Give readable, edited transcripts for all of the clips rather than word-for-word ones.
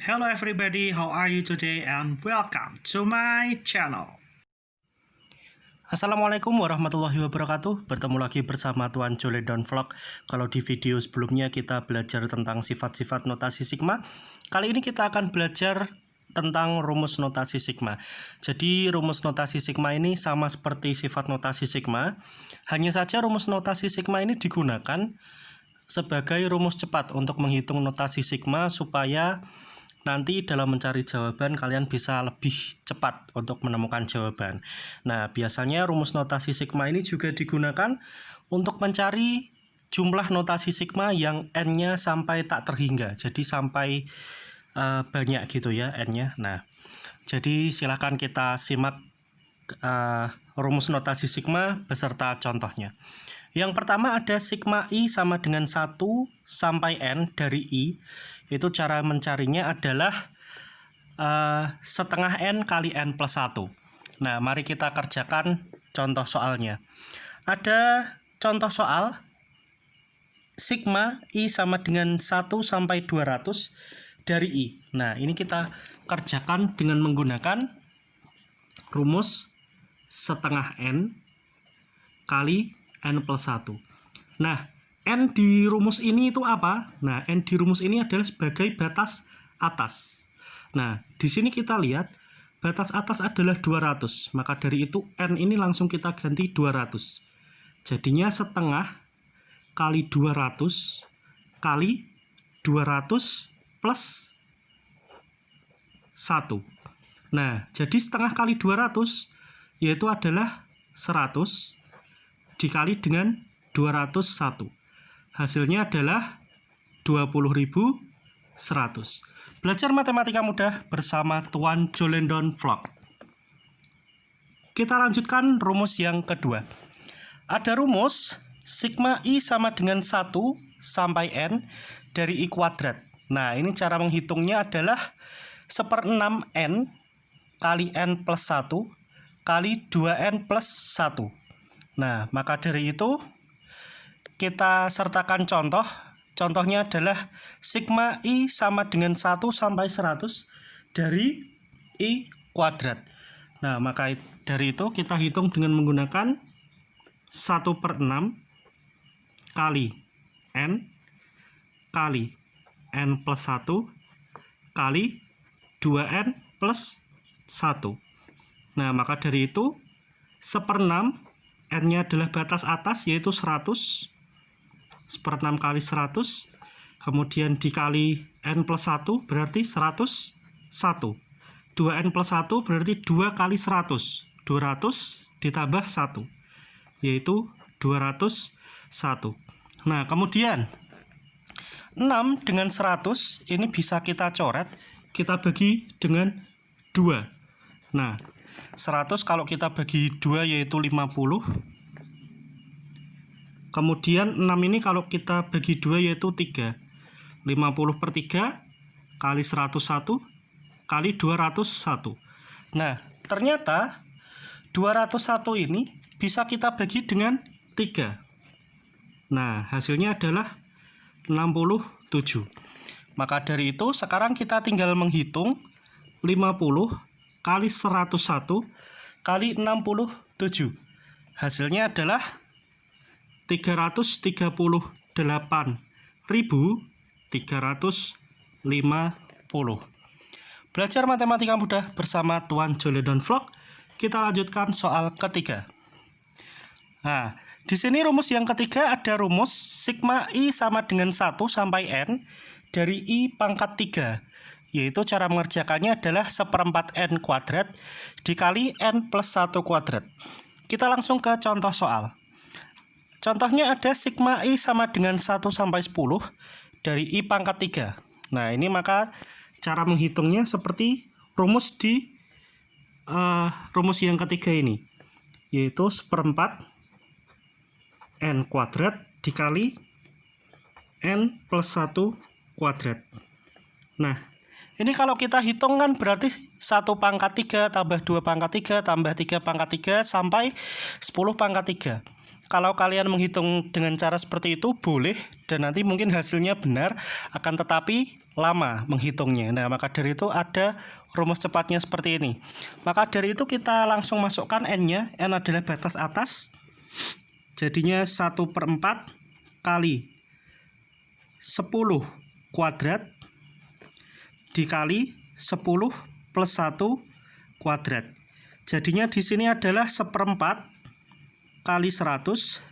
Hello everybody, how are you today and welcome to my channel. Assalamualaikum warahmatullahi wabarakatuh. Bertemu lagi bersama Tuan Joledon Vlog. Kalau di video sebelumnya kita belajar tentang sifat-sifat notasi sigma, kali ini kita akan belajar tentang rumus notasi sigma. Jadi rumus notasi sigma ini sama seperti sifat notasi sigma, hanya saja rumus notasi sigma ini digunakan sebagai rumus cepat untuk menghitung notasi sigma supaya nanti dalam mencari jawaban kalian bisa lebih cepat untuk menemukan jawaban. Nah, biasanya rumus notasi sigma ini juga digunakan untuk mencari jumlah notasi sigma yang n-nya sampai tak terhingga. Jadi sampai banyak gitu ya n-nya. Nah, jadi silakan kita simak rumus notasi sigma beserta contohnya. Yang pertama ada sigma I sama dengan 1 sampai N dari I. Itu cara mencarinya adalah setengah N kali N plus 1. Nah, mari kita kerjakan contoh soalnya. Ada contoh soal sigma I sama dengan 1 sampai 200 dari I. Nah, ini kita kerjakan dengan menggunakan rumus setengah N kali N plus 1. Nah, N di rumus ini itu apa? Nah, N di rumus ini adalah sebagai batas atas. Nah, di sini kita lihat batas atas adalah 200. Maka dari itu N ini langsung kita ganti 200. Jadinya setengah kali 200 kali 200 plus 1. Nah, jadi setengah kali 200 yaitu adalah 100 dikali dengan 201. Hasilnya adalah 20.100. Belajar matematika mudah bersama Tuan Joledon Vlog. Kita lanjutkan rumus yang kedua. Ada rumus sigma I sama dengan 1 sampai N dari I kuadrat. Nah, ini cara menghitungnya adalah 1/6 N kali N plus 1 kali 2N plus 1. Nah, maka dari itu kita sertakan contoh. Contohnya adalah sigma I sama dengan 1 sampai 100 dari I kuadrat. Nah, maka dari itu kita hitung dengan menggunakan 1/6 kali N kali N plus 1 kali 2N plus 1. Nah, maka dari itu 1/6 N-nya adalah batas atas yaitu 100. 1/6 kali 100. Kemudian dikali N plus 1 berarti 101. 2N plus 1 berarti 2 kali 100. 200 ditambah 1. Yaitu 201. Nah, kemudian 6 dengan 100 ini bisa kita coret. Kita bagi dengan 2. Nah, 100 kalau kita bagi 2 yaitu 50. Kemudian 6 ini kalau kita bagi 2 yaitu 3. 50/3 kali 101 kali 201. Nah, ternyata 201 ini bisa kita bagi dengan 3. Nah, hasilnya adalah 67. Maka dari itu sekarang kita tinggal menghitung 50 kali 101 kali 67. Hasilnya adalah 338.350. Belajar matematika mudah bersama Tuan Joledon Vlog. Kita lanjutkan soal ketiga. Nah, di sini rumus yang ketiga ada rumus sigma I sama dengan 1 sampai N dari I pangkat 3. Yaitu cara mengerjakannya adalah 1/4 N kuadrat dikali N plus 1 kuadrat. Kita langsung ke contoh soal. Contohnya ada sigma I sama dengan 1 sampai 10 dari I pangkat 3. Nah, ini maka cara menghitungnya seperti rumus di rumus yang ketiga ini. Yaitu 1/4 N kuadrat dikali N plus 1 kuadrat. Nah, ini kalau kita hitung kan berarti 1 pangkat 3 tambah 2 pangkat 3 tambah 3 pangkat 3 sampai 10 pangkat 3. kalau kalian menghitung dengan cara seperti itu boleh, dan nanti mungkin hasilnya benar, akan tetapi lama menghitungnya. Nah, maka dari itu ada rumus cepatnya seperti ini. Maka dari itu kita langsung masukkan N-nya. N adalah batas atas. Jadinya 1/4 kali 10 kuadrat dikali 10 plus 1 kuadrat. Jadinya di sini adalah 1/4 kali 100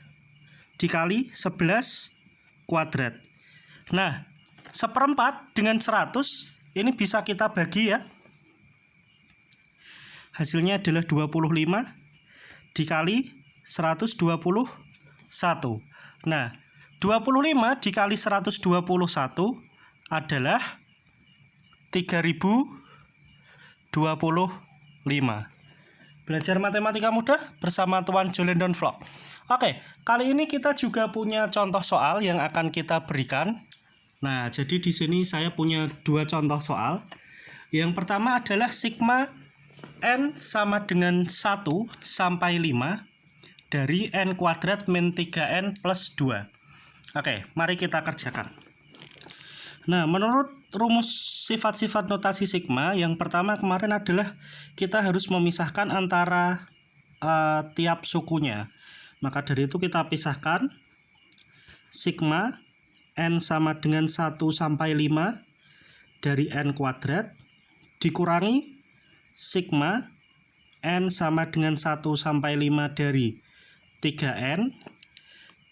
dikali 11 kuadrat. Nah, 1/4 dengan 100 ini bisa kita bagi ya. Hasilnya adalah 25 dikali 121. Nah, 25 dikali 121 adalah 3025. Belajar matematika mudah bersama Tuan Jolendon Vlog. Oke, kali ini kita juga punya contoh soal yang akan kita berikan. Nah, jadi di sini saya punya 2 contoh soal. Yang pertama adalah sigma N sama dengan 1 sampai 5 dari N kuadrat min 3N plus 2. Oke, mari kita kerjakan. Nah, menurut rumus sifat-sifat notasi sigma, yang pertama kemarin adalah kita harus memisahkan antara tiap sukunya. Maka dari itu kita pisahkan sigma N sama dengan 1 sampai 5 dari N kuadrat dikurangi sigma N sama dengan 1 sampai 5 dari 3N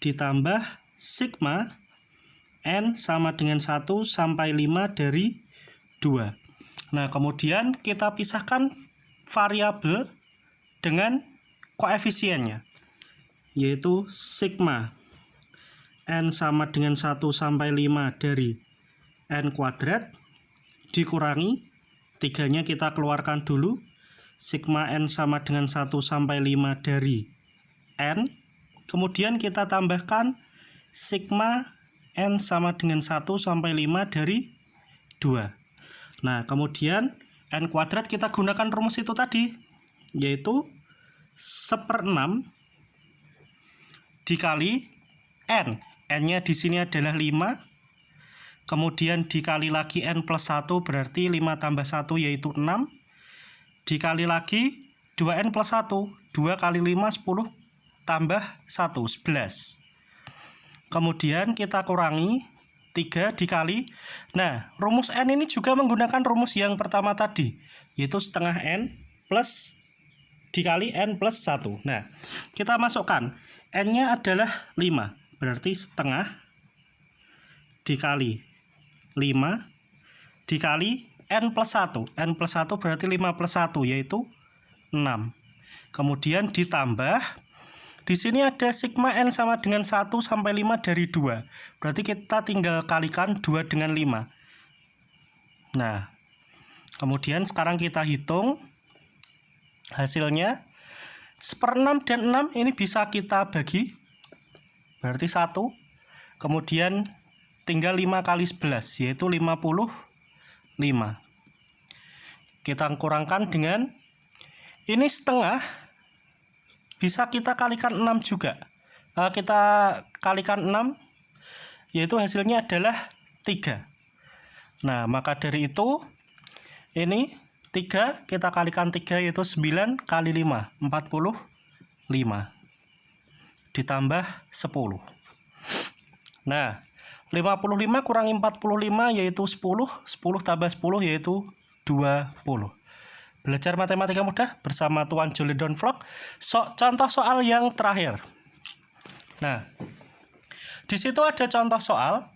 ditambah sigma N sama dengan 1 sampai 5 dari 2. Nah, kemudian kita pisahkan variabel dengan koefisiennya, yaitu sigma N sama dengan 1 sampai 5 dari N kuadrat dikurangi 3-nya kita keluarkan dulu, sigma N sama dengan 1 sampai 5 dari N, kemudian kita tambahkan sigma N sama dengan 1 sampai 5 dari 2. Nah, kemudian N kuadrat kita gunakan rumus itu tadi, yaitu 1/6 dikali N. N-nya di sini adalah 5. Kemudian dikali lagi N plus 1 berarti 5 tambah 1 yaitu 6. Dikali lagi 2N plus 1. 2 kali 5 10 tambah 1 11. Kemudian kita kurangi 3 dikali. Nah, rumus N ini juga menggunakan rumus yang pertama tadi, yaitu setengah N plus dikali N plus 1. Nah, kita masukkan. N-nya adalah 5. Berarti setengah dikali 5 dikali N plus 1. N plus 1 berarti 5 plus 1 yaitu 6. Kemudian ditambah. Di sini ada sigma N sama dengan 1 sampai 5 dari 2. Berarti kita tinggal kalikan 2 dengan 5. Nah, kemudian sekarang kita hitung hasilnya. 1/6 dan 6 ini bisa kita bagi. Berarti 1. Kemudian tinggal 5 kali 11 yaitu 55. Kita kurangkan dengan ini setengah. Bisa kita kalikan 6 juga. Kita kalikan 6, yaitu hasilnya adalah 3. Nah, maka dari itu, ini 3, kita kalikan 3 yaitu 9 kali 5, 45. Ditambah 10. Nah, 55 kurangi 45 yaitu 10. 10 tambah 10 yaitu 20. Belajar matematika mudah bersama Tuan Jolendon Vlog. Contoh soal yang terakhir. Nah, di situ ada contoh soal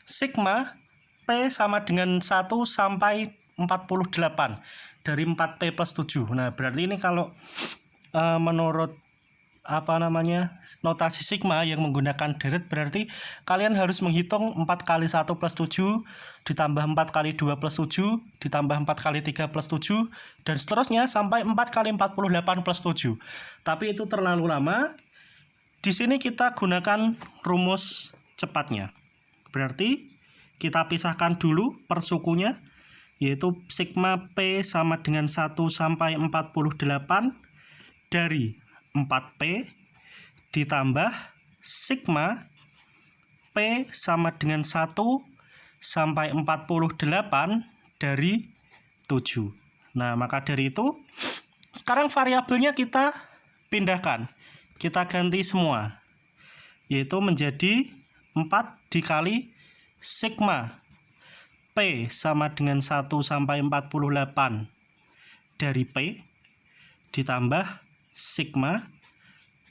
sigma P sama dengan 1 sampai 48 dari 4P plus 7. Nah, berarti ini kalau menurut notasi sigma yang menggunakan deret, berarti kalian harus menghitung 4 kali 1 plus 7 ditambah 4 kali 2 plus 7 ditambah 4 kali 3 plus 7 dan seterusnya sampai 4 kali 48 plus 7. Tapi itu terlalu lama. Di sini kita gunakan rumus cepatnya. Berarti kita pisahkan dulu per sukunya, yaitu sigma P sama dengan 1 sampai 48 dari 4P ditambah sigma P sama dengan 1 sampai 48 dari 7. Nah, maka dari itu, sekarang variabelnya kita pindahkan. Kita ganti semua. Yaitu menjadi 4 dikali sigma P sama dengan 1 sampai 48 dari P ditambah sigma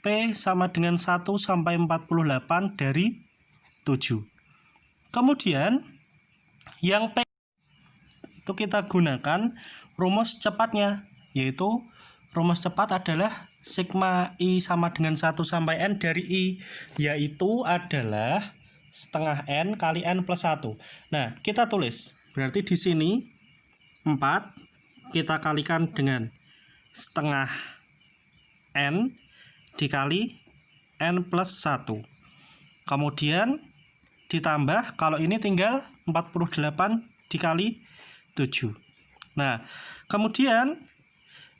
P sama dengan 1 sampai 48 dari 7. Kemudian yang P itu kita gunakan rumus cepatnya, yaitu rumus cepat adalah sigma I sama dengan 1 sampai N dari I, yaitu adalah setengah N kali N plus 1. Nah, kita tulis. Berarti di sini 4 kita kalikan dengan setengah N dikali N plus 1. Kemudian ditambah, kalau ini tinggal 48 dikali 7. Nah, kemudian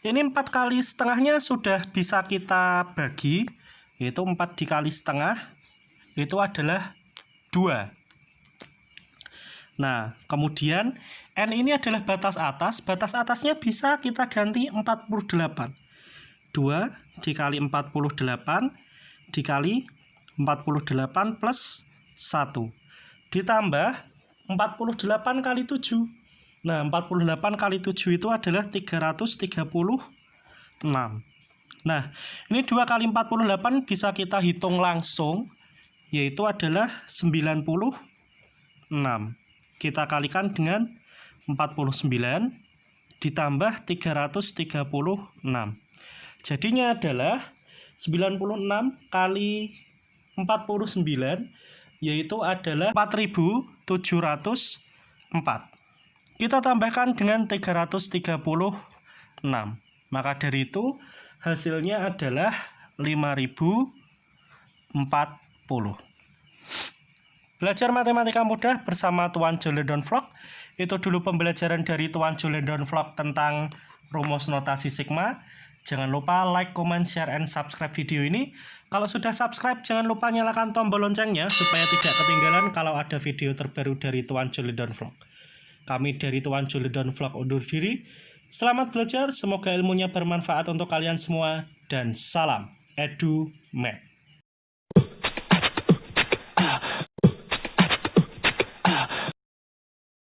ini 4 kali setengahnya sudah bisa kita bagi, yaitu 4 dikali setengah itu adalah 2. Nah, kemudian N ini adalah batas atas. Batas atasnya bisa kita ganti 48. 2 dikali 48 dikali 48 plus 1. Ditambah 48 kali 7. Nah, 48 kali 7 itu adalah 336. Nah, ini 2 kali 48 bisa kita hitung langsung, yaitu adalah 96. Kita kalikan dengan 49 ditambah 336. Jadinya adalah 96 kali 49, yaitu adalah 4704. Kita tambahkan dengan 336. Maka dari itu hasilnya adalah 5040. Belajar matematika mudah bersama Tuan Joledon Vlog. Itu dulu pembelajaran dari Tuan Joledon Vlog tentang rumus notasi sigma. Jangan lupa like, comment, share, and subscribe video ini. Kalau sudah subscribe, jangan lupa nyalakan tombol loncengnya supaya tidak ketinggalan kalau ada video terbaru dari Tuan Joledon Vlog. Kami dari Tuan Joledon Vlog undur diri. Selamat belajar, semoga ilmunya bermanfaat untuk kalian semua, dan salam EduMed.